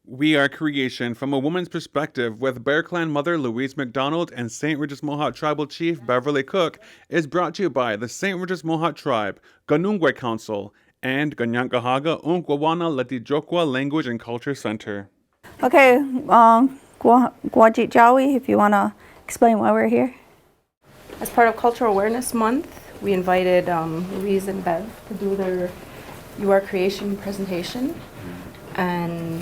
We Are Creation from a Woman's Perspective with Bear Clan Mother Louise McDonald and St. Regis Mohawk Tribal Chief Beverly Cook is brought to you by the St. Regis Mohawk Tribe, Ganungwe Council, and Ganyankahaga Unkwawana Letijokwa Language and Culture Center. Okay, Gwajit Jawi, if you want to explain why we're here. As part of Cultural Awareness Month, we invited Louise and Bev to do their You Are Creation presentation. And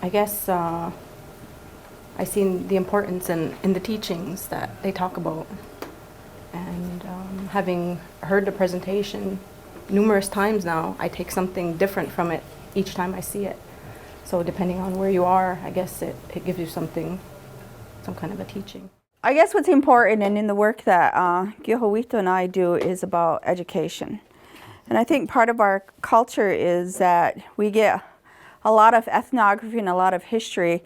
I guess I seen the importance in the teachings that they talk about. And having heard the presentation numerous times now, I take something different from it each time I see it. So depending on where you are, I guess it gives you something, some kind of a teaching. I guess what's important and in the work that Gyohowito and I do is about education. And I think part of our culture is that we get a lot of ethnography and a lot of history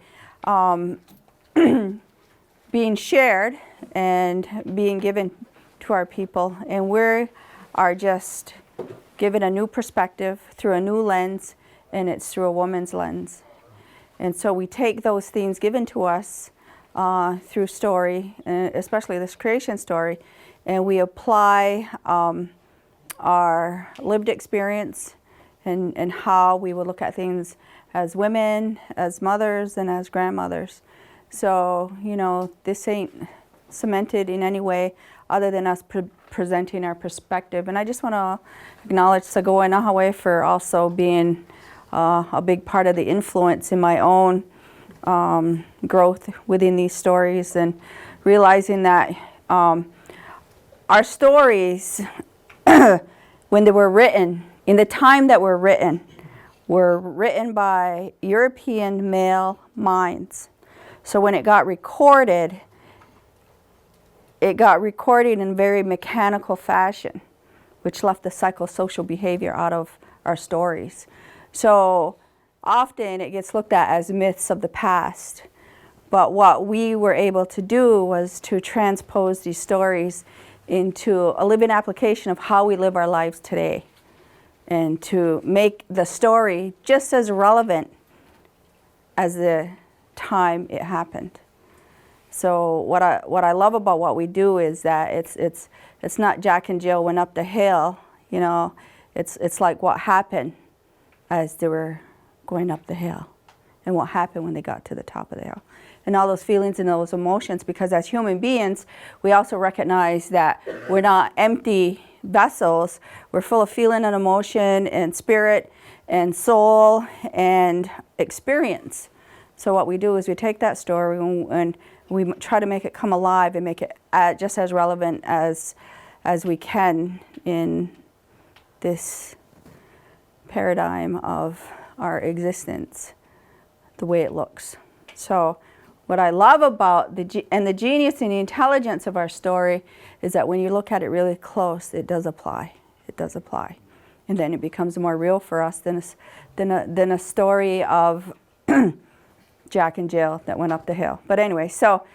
being shared and being given to our people. And we are just given a new perspective through a new lens, and it's through a woman's lens. And so we take those themes given to us through story, especially this creation story, and we apply our lived experience and how we would look at things as women, as mothers, and as grandmothers. So, you know, this ain't cemented in any way other than us presenting our perspective. And I just want to acknowledge Sagoe and Nahawe for also being a big part of the influence in my own growth within these stories, and realizing that our stories, when they were written, in the time that were written by European male minds. So when it got recorded in very mechanical fashion, which left the psychosocial behavior out of our stories. So often it gets looked at as myths of the past. But what we were able to do was to transpose these stories into a living application of how we live our lives today, and to make the story just as relevant as the time it happened. So what I love about what we do is that it's not Jack and Jill went up the hill, you know. It's like what happened as they were going up the hill, and what happened when they got to the top of the hill, and all those feelings and those emotions. Because as human beings, we also recognize that we're not empty vessels. We're full of feeling and emotion and spirit and soul and experience. So what we do is we take that story and we try to make it come alive and make it just as relevant as we can in this paradigm of our existence, the way it looks. So what I love about the genius and the intelligence of our story is that when you look at it really close, it does apply. It does apply. And then it becomes more real for us than a story of Jack and Jill that went up the hill. But anyway, so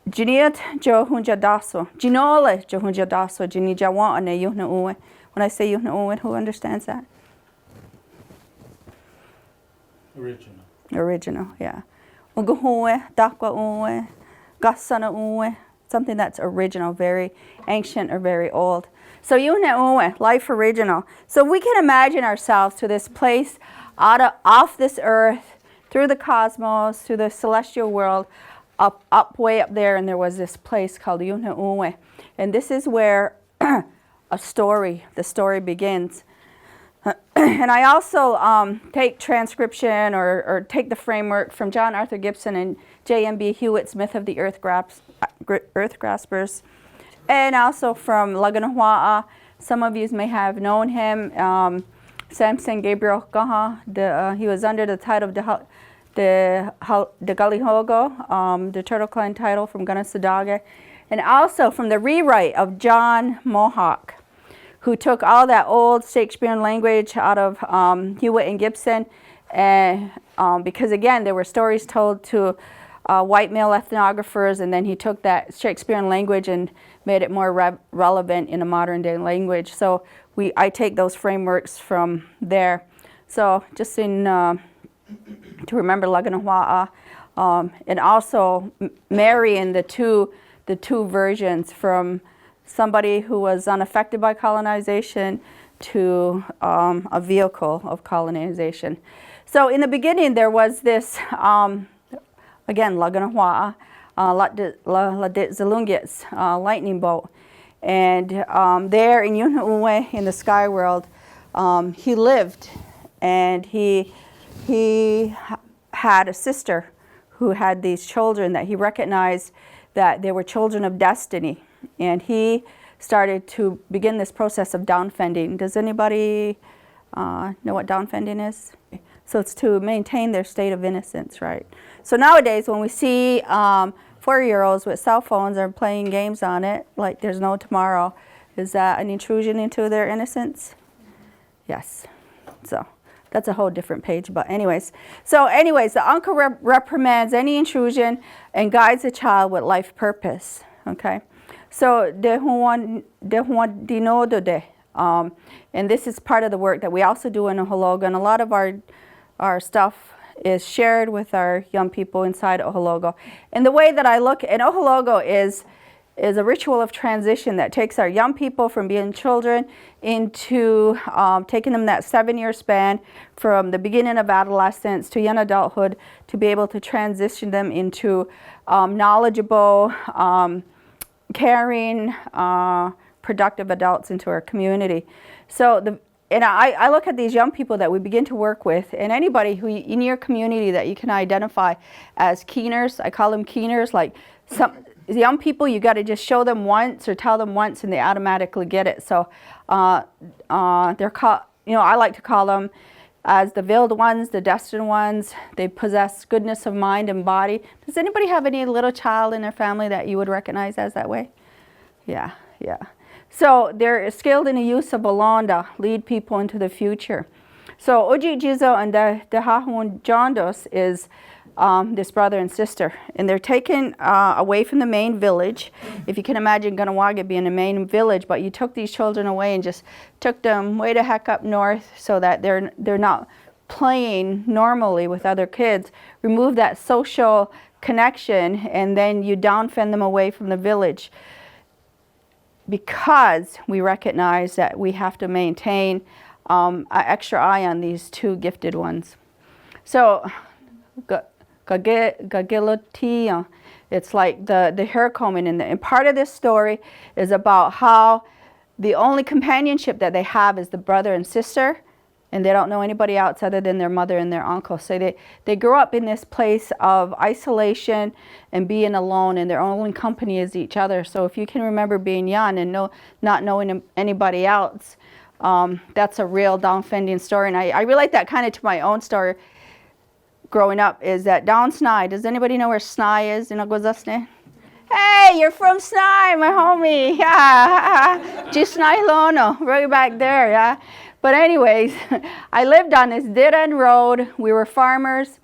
Jiniat Johunja Daso, Jinole Johunja Daso, Jinijawa and Yuhna Uwe. When I say Yuhna Uwe, who understands that? Original, yeah. Uguhue, Dakwa Uwe, Gasana Uwe, something that's original, very ancient or very old. So Yuhna Uwe, life original. So we can imagine ourselves to this place off this earth, through the cosmos, through the celestial world, up way up there, and there was this place called Yuhna Uwe. And this is where the story begins. And I also take transcription or take the framework from John Arthur Gibson and J.M.B. Hewitt's Myth of the Earth Graspers, and also from Laganahua'a. Some of you may have known him, Samson Gabriel Gaha. He was under the title of the Galihogo, the Turtle Clan title from Ganasadaga, and also from the rewrite of John Mohawk, who took all that old Shakespearean language out of Hewitt and Gibson, because again, there were stories told to white male ethnographers, and then he took that Shakespearean language and made it more relevant in a modern day language. So I take those frameworks from there. So just to remember Laganawa'a, and also marrying the two versions from somebody who was unaffected by colonization to a vehicle of colonization. So in the beginning there was this, again, Laganawa'a, Zalungit's lightning bolt. And there in Yunu'uwe, in the sky world, he lived, and he had a sister who had these children that he recognized that they were children of destiny. And he started to begin this process of downfending. Does anybody know what downfending is? So it's to maintain their state of innocence, right? So nowadays when we see 4-year-olds with cell phones and playing games on it, like there's no tomorrow, is that an intrusion into their innocence? Yes. So that's a whole different page, but anyways. So anyways, the uncle reprimands any intrusion and guides the child with life purpose, okay? So, and this is part of the work that we also do in Ohologo, and a lot of our stuff is shared with our young people inside Ohologo. And the way that I look at Ohologo is a ritual of transition that takes our young people from being children into taking them that 7-year span from the beginning of adolescence to young adulthood to be able to transition them into knowledgeable, caring, productive adults into our community. So I look at these young people that we begin to work with, and anybody who in your community that you can identify as keeners. I call them keeners. Like some young people, you got to just show them once or tell them once, and they automatically get it. So they're called, I like to call them as the veiled ones, the destined ones. They possess goodness of mind and body. Does anybody have any little child in their family that you would recognize as that way? Yeah. So they're skilled in the use of Alonda, lead people into the future. So Oji Jizo and the Hahun Jondos is this brother and sister, and they're taken away from the main village. If you can imagine Ganawaga being a main village, but you took these children away and just took them way the heck up north so that they're not playing normally with other kids. Remove that social connection, and then you downfend them away from the village, because we recognize that we have to maintain an extra eye on these two gifted ones. So Gagiloti, it's like the hair combing, and part of this story is about how the only companionship that they have is the brother and sister, and they don't know anybody else other than their mother and their uncle. So they grow up in this place of isolation and being alone, and their only company is each other. So if you can remember being young and not knowing anybody else, that's a real downfending story. And I relate that kind of to my own story growing up, is that down Snai. Does anybody know where Snai is in Agwazasne? Hey, you're from Snai, my homie. Yeah. Just Snai Lono, right back there, yeah. But anyways, I lived on this dead-end road. We were farmers,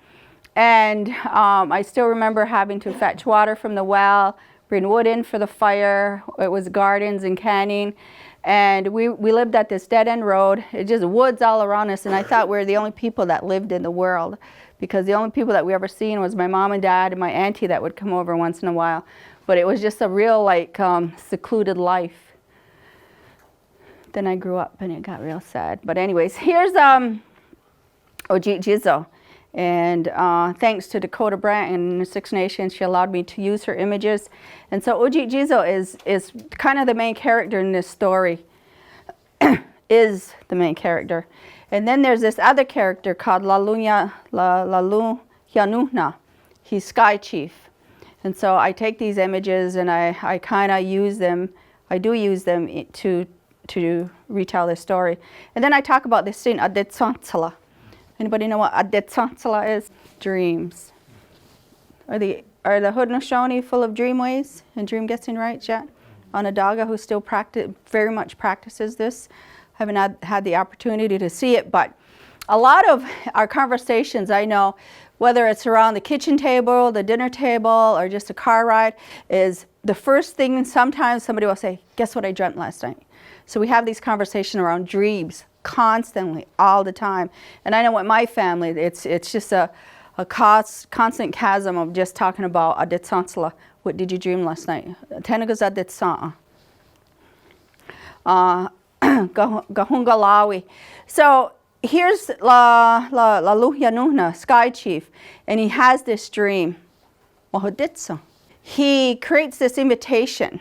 and I still remember having to fetch water from the well, bring wood in for the fire. It was gardens and canning, and we lived at this dead-end road. It just woods all around us, and I thought we were the only people that lived in the world, because the only people that we ever seen was my mom and dad and my auntie that would come over once in a while. But it was just a real secluded life. Then I grew up and it got real sad. But anyways, here's Ojit Jizo. And thanks to Dakota Brandt and the Six Nations, she allowed me to use her images. And so Ojit Jizo is kind of the main character in this story, is the main character. And then there's this other character called Lalunyanuna. He's Sky Chief. And so I take these images and I kind of use them. I do use them to retell this story. And then I talk about this scene, Adetsansala. Anybody know what Adetsansala is? Dreams. Are the Haudenosaunee full of dreamways and dream guessing rights yet? Onondaga, who still very much practices this. Haven't had the opportunity to see it, but a lot of our conversations, I know, whether it's around the kitchen table, the dinner table, or just a car ride, is the first thing. Sometimes somebody will say, guess what I dreamt last night? So we have these conversations around dreams, constantly, all the time. And I know with my family, it's just a constant chasm of just talking about aditsansla. What did you dream last night? Tenagas aditsa. Gahungalawi. So here's La Luhyanuna, Sky Chief, and he has this dream. He creates this invitation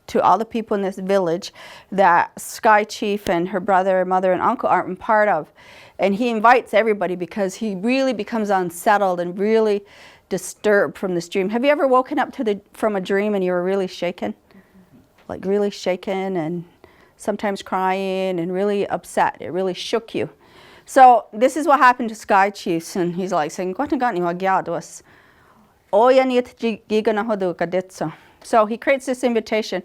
to all the people in this village that Sky Chief and her brother, mother, and uncle aren't part of. And he invites everybody because he really becomes unsettled and really disturbed from this dream. Have you ever woken up from a dream and you were really shaken? Like really shaken and sometimes crying and really upset. It really shook you. So this is what happened to Sky Chief, and he's like saying, so he creates this invitation.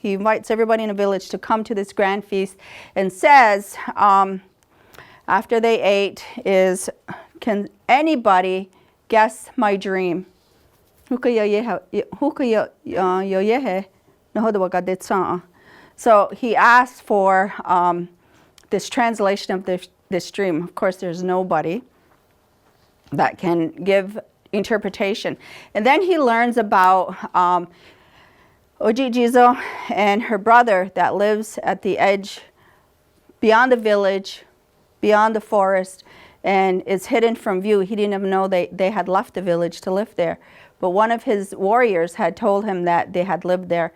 He invites everybody in the village to come to this grand feast and says, after they ate, can anybody guess my dream? So he asked for this translation of this dream. Of course, there's nobody that can give interpretation. And then he learns about Ojijizo and her brother that lives at the edge, beyond the village, beyond the forest, and is hidden from view. He didn't even know they had left the village to live there. But one of his warriors had told him that they had lived there.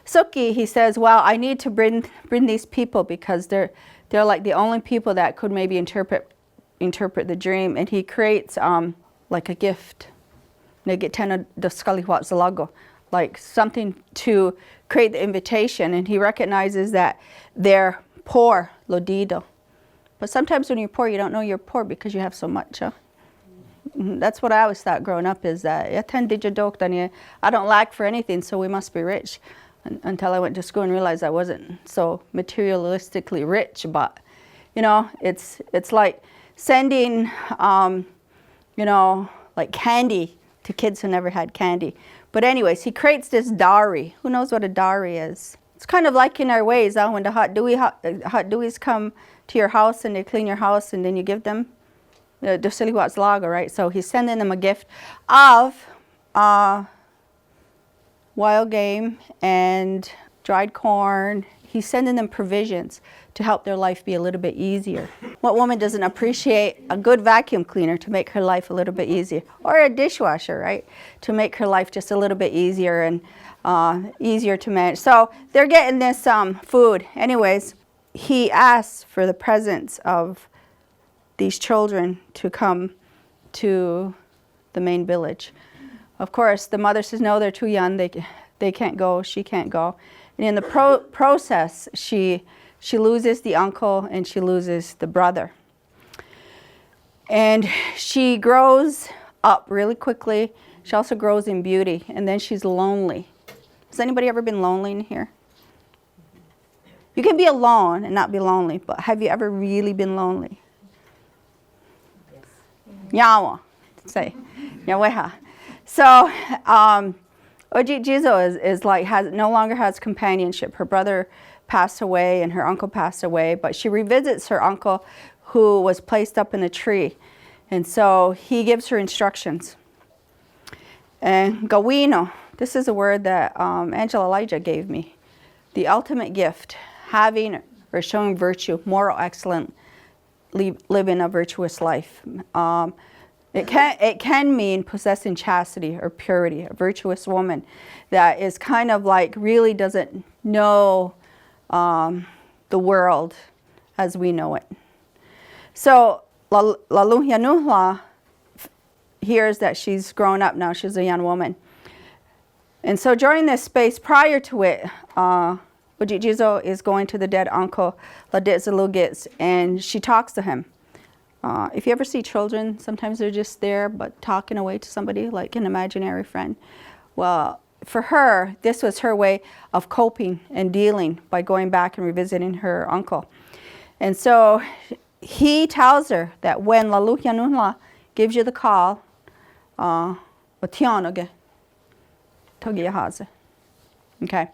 Suki, he says, well, I need to bring these people because they're like the only people that could maybe interpret the dream. And he creates like a gift, like something to create the invitation. And he recognizes that they're poor, lodido. But sometimes when you're poor, you don't know you're poor because you have so much. Huh? That's what I always thought growing up, is that I don't lack for anything, so we must be rich. Until I went to school and realized I wasn't so materialistically rich. But, you know, it's like sending, you know, like candy to kids who never had candy. But anyways, he creates this dowry. Who knows what a dowry is? It's kind of like in our ways, when the hot dewies come to your house and they clean your house and then you give them the Dosiliwat's lager, right? So he's sending them a gift of wild game and dried corn. He's sending them provisions to help their life be a little bit easier. What woman doesn't appreciate a good vacuum cleaner to make her life a little bit easier? Or a dishwasher, right? To make her life just a little bit easier and easier to manage. So they're getting this food. Anyways, he asks for the presence of these children to come to the main village. Of course, the mother says, no, they're too young. They can't go. She can't go. And in the process, she loses the uncle and she loses the brother. And she grows up really quickly. She also grows in beauty. And then she's lonely. Has anybody ever been lonely in here? You can be alone and not be lonely, but have you ever really been lonely? Yes. Yawa, say, yaweha. So, Ojijizo is like no longer has companionship. Her brother passed away and her uncle passed away, but she revisits her uncle who was placed up in a tree. And so he gives her instructions. And gawino, this is a word that Angela Elijah gave me. The ultimate gift, having or showing virtue, moral excellence, living a virtuous life. It can mean possessing chastity or purity, a virtuous woman that is kind of like really doesn't know the world as we know it. So Laluhyanuhla hears that she's grown up now, she's a young woman. And so during this space prior to it, Ojijizo is going to the dead uncle, Laditzalugits, and she talks to him. If you ever see children, sometimes they're just there, but talking away to somebody, like an imaginary friend. Well, for her, this was her way of coping and dealing by going back and revisiting her uncle. And so he tells her that when Laluhyanunla gives you the call, okay.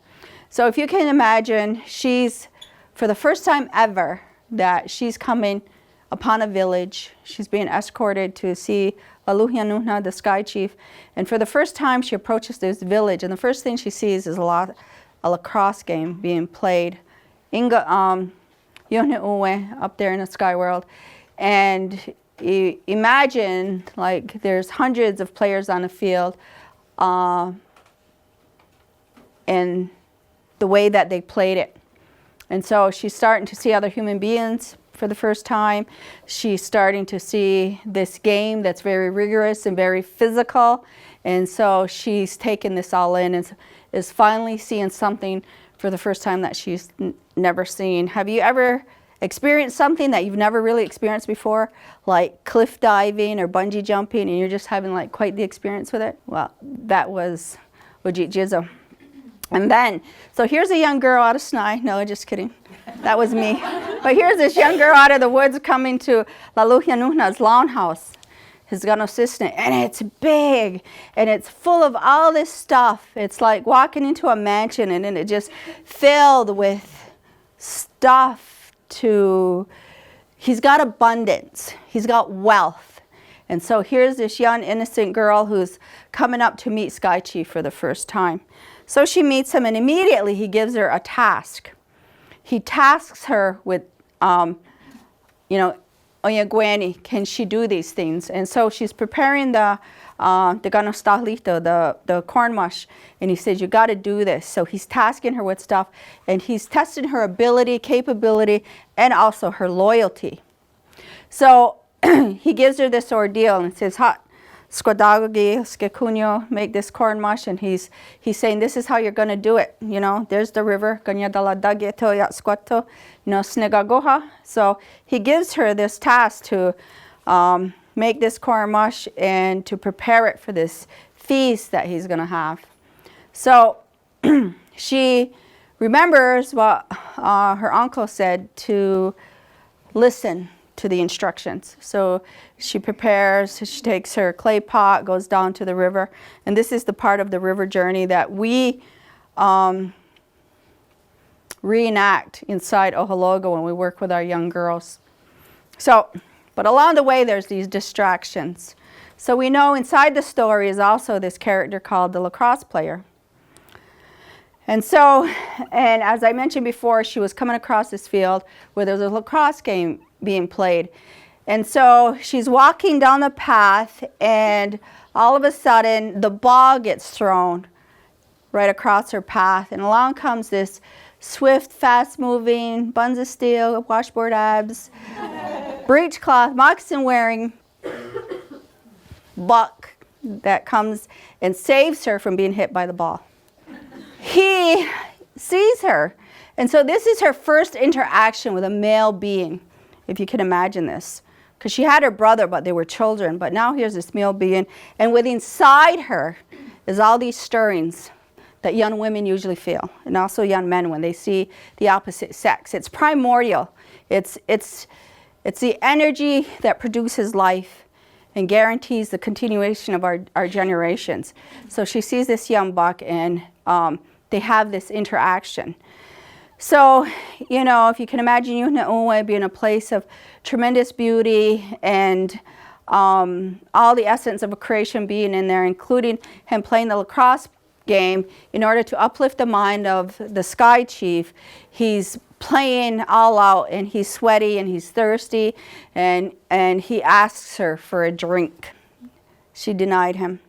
So if you can imagine, she's, for the first time ever, that she's coming upon a village. She's being escorted to see Laluhia the sky chief. And for the first time, she approaches this village, and the first thing she sees is a lacrosse game being played. Inga Yone Uwe up there in the sky world. And imagine like there's hundreds of players on the field, and the way that they played it. And so she's starting to see other human beings for the first time. She's starting to see this game that's very rigorous and very physical. And so she's taken this all in and is finally seeing something for the first time that she's never seen. Have you ever experienced something that you've never really experienced before, like cliff diving or bungee jumping, and you're just having like quite the experience with it? Well, that was Ujit Jizo. And then, so here's a young girl out of Snai. No, just kidding. That was me. But here's this young girl out of the woods coming to Laluhia Nuhna's lawn house, his gun assistant. And it's big, and it's full of all this stuff. It's like walking into a mansion, and then it just filled with stuff to, he's got abundance. He's got wealth. And so here's this young, innocent girl who's coming up to meet Sky Chief for the first time. So she meets him, and immediately he gives her a task. He tasks her with, Oyagweni, can she do these things? And so she's preparing the ganostahlito, the corn mush, and he says, you got to do this. So he's tasking her with stuff, and he's testing her ability, capability, and also her loyalty. So he gives her this ordeal and says, hot. Squadagogi, Skekuño, make this corn mush, and he's saying this is how you're going to do it. You know, there's the river, Ganyadala Dageto Yatsquato, Snegagoha. So he gives her this task to make this corn mush and to prepare it for this feast that he's going to have. So she remembers what her uncle said to listen to the instructions. So she prepares, she takes her clay pot, goes down to the river, and this is the part of the river journey that we reenact inside Ohologo when we work with our young girls. So, but along the way there's these distractions. So we know inside the story is also this character called the lacrosse player. And so, and as I mentioned before, she was coming across this field where there was a lacrosse game being played. And so she's walking down the path, and all of a sudden the ball gets thrown right across her path, and along comes this swift, fast-moving, buns of steel, washboard abs, breechcloth, moccasin-wearing buck that comes and saves her from being hit by the ball. He sees her, and so this is her first interaction with a male being, if you can imagine this. Because she had her brother, but they were children. But now here's this male being, and with inside her is all these stirrings that young women usually feel, and also young men when they see the opposite sex. It's primordial. It's the energy that produces life and guarantees the continuation of our generations. So she sees this young buck, and they have this interaction. So, you know, if you can imagine Yuhna Uwe being a place of tremendous beauty and all the essence of a creation being in there, including him playing the lacrosse game in order to uplift the mind of the Sky Chief, he's playing all out, and he's sweaty and he's thirsty, and he asks her for a drink. She denied him.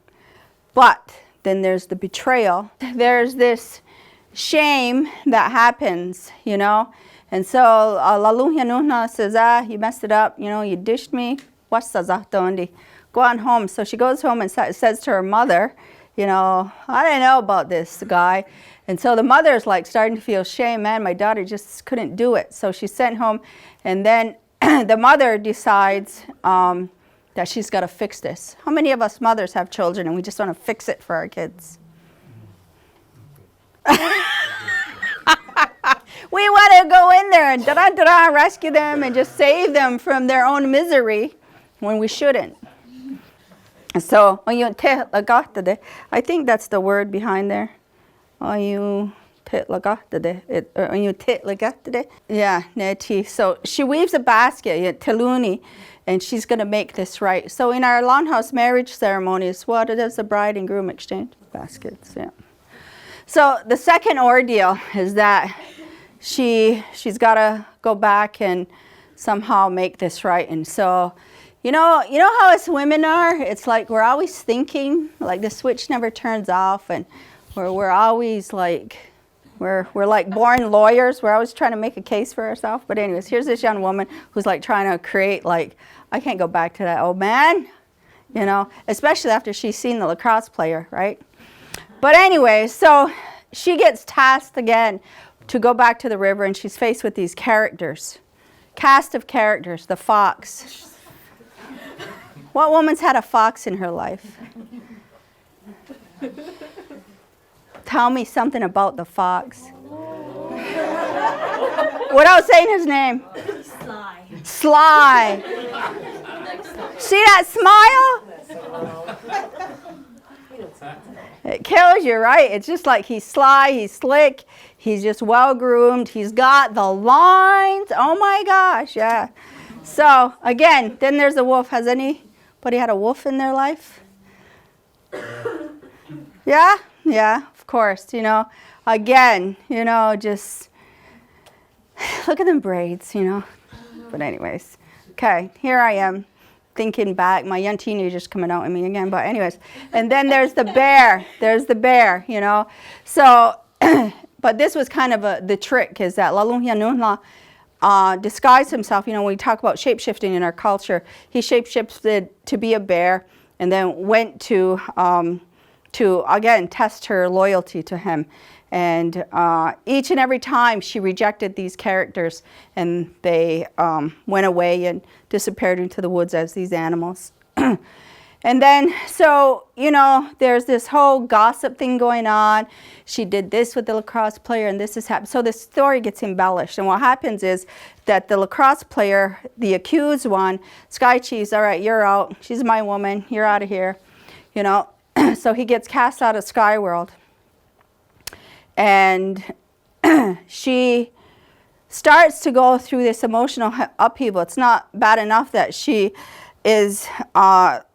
But then there's the betrayal. There's this shame that happens, you know. And so Laluhia Nuhna says, you messed it up, you know, you dished me. Go on home. So she goes home and says to her mother, you know, I didn't know about this guy. And so the mother's like starting to feel shame, man, my daughter just couldn't do it. So she's sent home, and then the mother decides that she's got to fix this. How many of us mothers have children and we just want to fix it for our kids? We want to go in there and rescue them and just save them from their own misery when we shouldn't. So, I think that's the word behind there. Yeah, neti. So she weaves a basket, teluni, and she's going to make this right. So in our longhouse marriage ceremonies, what does the bride and groom exchange? Baskets, yeah. So the second ordeal is that she's got to go back and somehow make this right. And so, you know how us women are? It's like we're always thinking, like the switch never turns off, and we're always like, we're like born lawyers. We're always trying to make a case for ourselves. But anyways, here's this young woman who's like trying to create, like, I can't go back to that old man, you know, especially after she's seen the lacrosse player, right? But anyway, so she gets tasked again to go back to the river, and she's faced with these characters, cast of characters, the fox. What woman's had a fox in her life? Tell me something about the fox. Without saying his name. Sly. See that smile? It kills you, right? It's just like he's sly, he's slick, he's just well-groomed, he's got the lines. Oh my gosh, yeah. So, again, then there's a wolf. Has anybody had a wolf in their life? Yeah? Yeah, of course, you know. Again, you know, just look at them braids, you know. But anyways, okay, here I am thinking back. My young teenager's coming out in me again, but anyways. And then there's the bear. There's the bear, you know. So, but this was kind of the trick, is that Lalung Yanunla disguised himself. You know, when we talk about shape-shifting in our culture, he shape-shifted to be a bear and then went to again, test her loyalty to him. And each and every time she rejected these characters, and they went away and disappeared into the woods as these animals. And then, so, you know, there's this whole gossip thing going on. She did this with the lacrosse player, and this has happened. So the story gets embellished. And what happens is that the lacrosse player, the accused one, Sky Chief's, all right, you're out. She's my woman. You're out of here. You know, so he gets cast out of Sky World. And she starts to go through this emotional upheaval. It's not bad enough that she is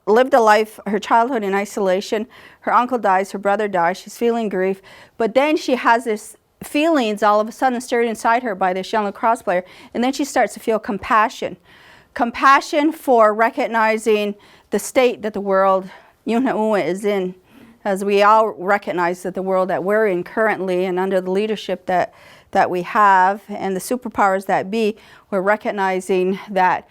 lived a life, her childhood in isolation. Her uncle dies, her brother dies, she's feeling grief. But then she has this feelings all of a sudden stirred inside her by this young lacrosse player. And then she starts to feel compassion. Compassion for recognizing the state that the world is in. As we all recognize that the world that we're in currently, and under the leadership that we have and the superpowers that be, we're recognizing that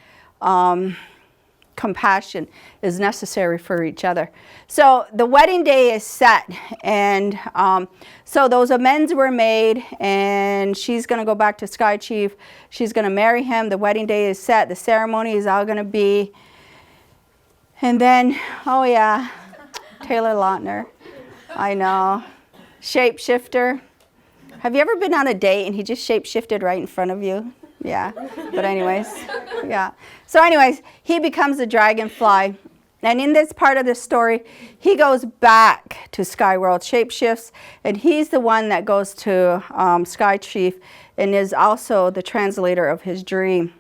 compassion is necessary for each other. So the wedding day is set, and so those amends were made, and she's going to go back to Sky Chief. She's going to marry him. The wedding day is set. The ceremony is all going to be. And then, oh yeah, Taylor Lautner, I know, shapeshifter. Have you ever been on a date and he just shapeshifted right in front of you? Yeah, but anyways, yeah. So anyways, he becomes a dragonfly. And in this part of the story, he goes back to Sky World, shapeshifts, and he's the one that goes to Sky Chief and is also the translator of his dream.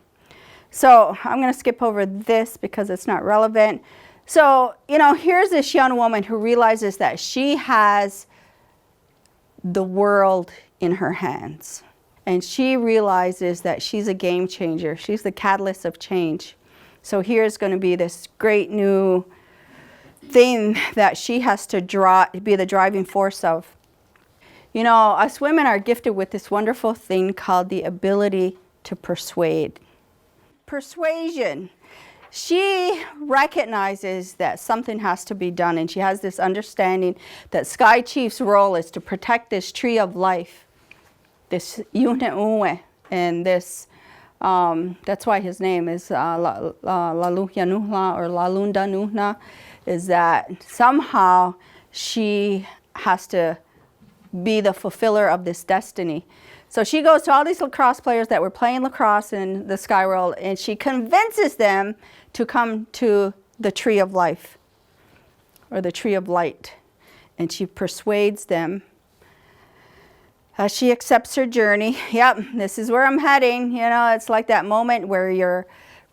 So I'm going to skip over this because it's not relevant. So, you know, here's this young woman who realizes that she has the world in her hands. And she realizes that she's a game changer. She's the catalyst of change. So here's going to be this great new thing that she has to be the driving force of. You know, us women are gifted with this wonderful thing called the ability to persuade. Persuasion. She recognizes that something has to be done, and she has this understanding that Sky Chief's role is to protect this tree of life, this Yune'uwe, and this, that's why his name is Laluhya Nuhla or Lalunda Nuhna, is that somehow she has to be the fulfiller of this destiny. So she goes to all these lacrosse players that were playing lacrosse in the Sky World, and she convinces them to come to the tree of life, or the tree of light. And she persuades them She accepts her journey. Yep, this is where I'm heading. You know, it's like that moment where you're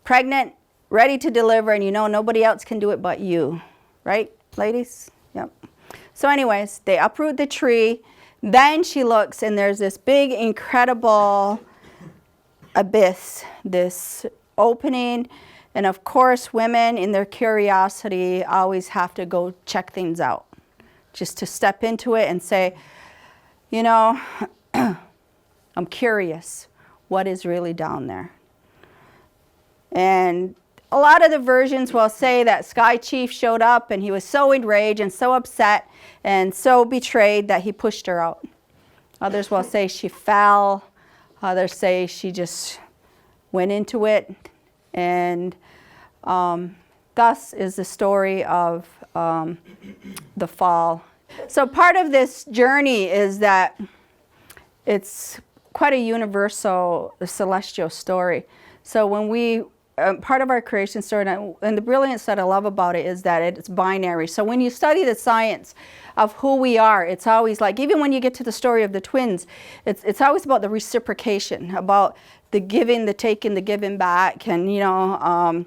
pregnant, ready to deliver, and you know nobody else can do it but you. Right, ladies? Yep. So anyways, they uproot the tree. Then she looks, and there's this big, incredible abyss, this opening. And of course, women in their curiosity always have to go check things out. Just to step into it and say, you know, I'm curious, what is really down there? And a lot of the versions will say that Sky Chief showed up and he was so enraged and so upset and so betrayed that he pushed her out. Others will say she fell. Others say she just went into it. And thus is the story of the fall. So part of this journey is that it's quite a universal celestial story. So when we, part of our creation story, and the brilliance that I love about it is that it's binary. So when you study the science of who we are, it's always like, even when you get to the story of the twins, it's always about the reciprocation, about the giving, the taking, the giving back. And, you know,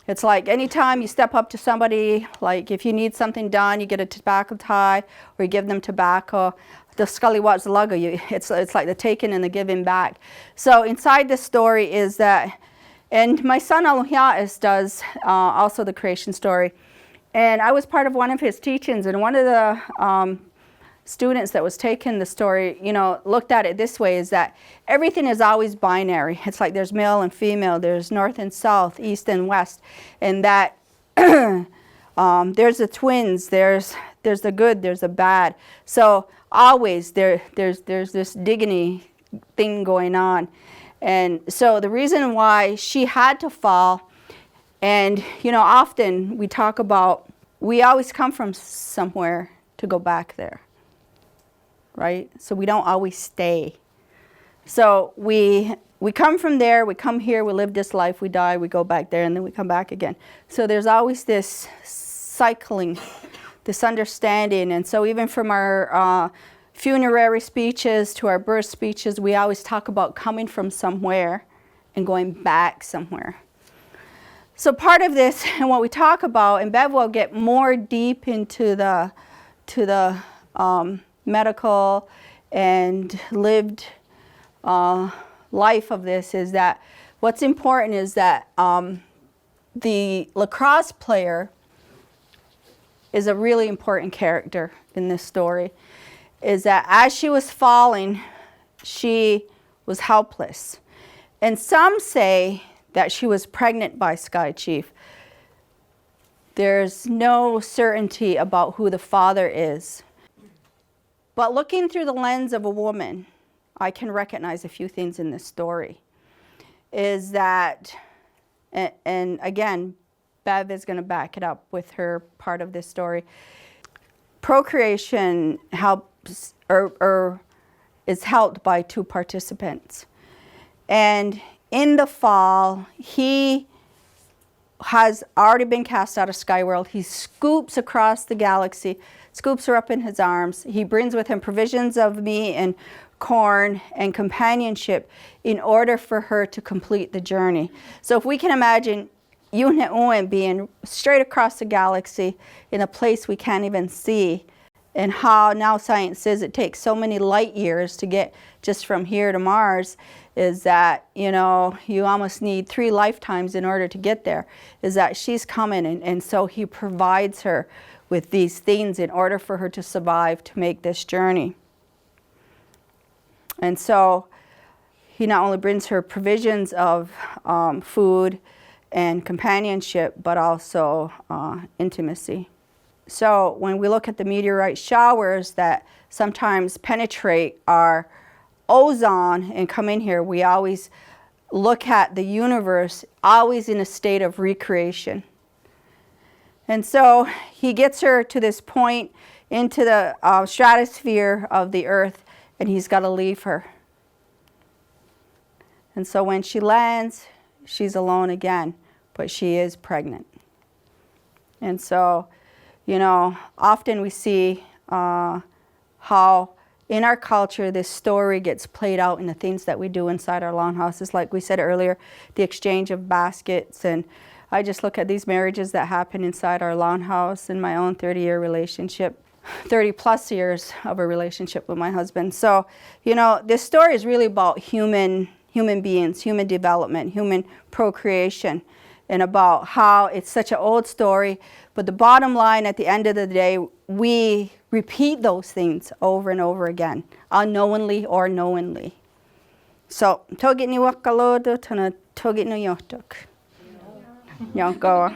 it's like anytime you step up to somebody, like if you need something done, you get a tobacco tie or you give them tobacco. The Scully Watts Luggo, it's like the taking and the giving back. So inside this story is that, and my son Alohiatis does also the creation story. And I was part of one of his teachings, and one of the students that was taking the story, you know, looked at it this way, is that everything is always binary. It's like there's male and female, there's north and south, east and west, and that there's the twins, there's the good, there's the bad. So always there's this dignity thing going on. And so the reason why she had to fall, and you know, often we talk about, we always come from somewhere to go back there. Right? So we don't always stay. So we come from there, we come here, we live this life, we die, we go back there, and then we come back again. So there's always this cycling, this understanding. And so even from our funerary speeches to our birth speeches, we always talk about coming from somewhere and going back somewhere. So part of this, and what we talk about, and Bev will get more deep into the medical and lived life of this, is that what's important is that the lacrosse player is a really important character in this story. Is that as she was falling, she was helpless. And some say that she was pregnant by Sky Chief. There's no certainty about who the father is. But looking through the lens of a woman, I can recognize a few things in this story. Is that, and again, Bev is going to back it up with her part of this story. Procreation helps, or is helped by two participants. And in the fall, he has already been cast out of Skyworld. He scoops across the galaxy, scoops her up in his arms. He brings with him provisions of meat and corn and companionship in order for her to complete the journey. So if we can imagine Yunhe being straight across the galaxy in a place we can't even see, and how now science says it takes so many light years to get just from here to Mars, is that, you know, you almost need 3 lifetimes in order to get there, is that she's coming, and so he provides her with these things in order for her to survive, to make this journey. And so he not only brings her provisions of food and companionship, but also intimacy. So when we look at the meteorite showers that sometimes penetrate our ozone and come in here, we always look at the universe always in a state of recreation. And so he gets her to this point into the stratosphere of the earth, and he's got to leave her. And so when she lands, she's alone again, but she is pregnant. And so, you know, often we see how in our culture, this story gets played out in the things that we do inside our longhouses. Like we said earlier, the exchange of baskets. And I just look at these marriages that happen inside our longhouse and my own 30-year relationship, 30 plus years of a relationship with my husband. So, you know, this story is really about human beings, human development, human procreation, and about how it's such an old story. But the bottom line, at the end of the day, we repeat those things over and over again, unknowingly or knowingly. So, togit ni wakalodo tana togit no yotok. Yonko.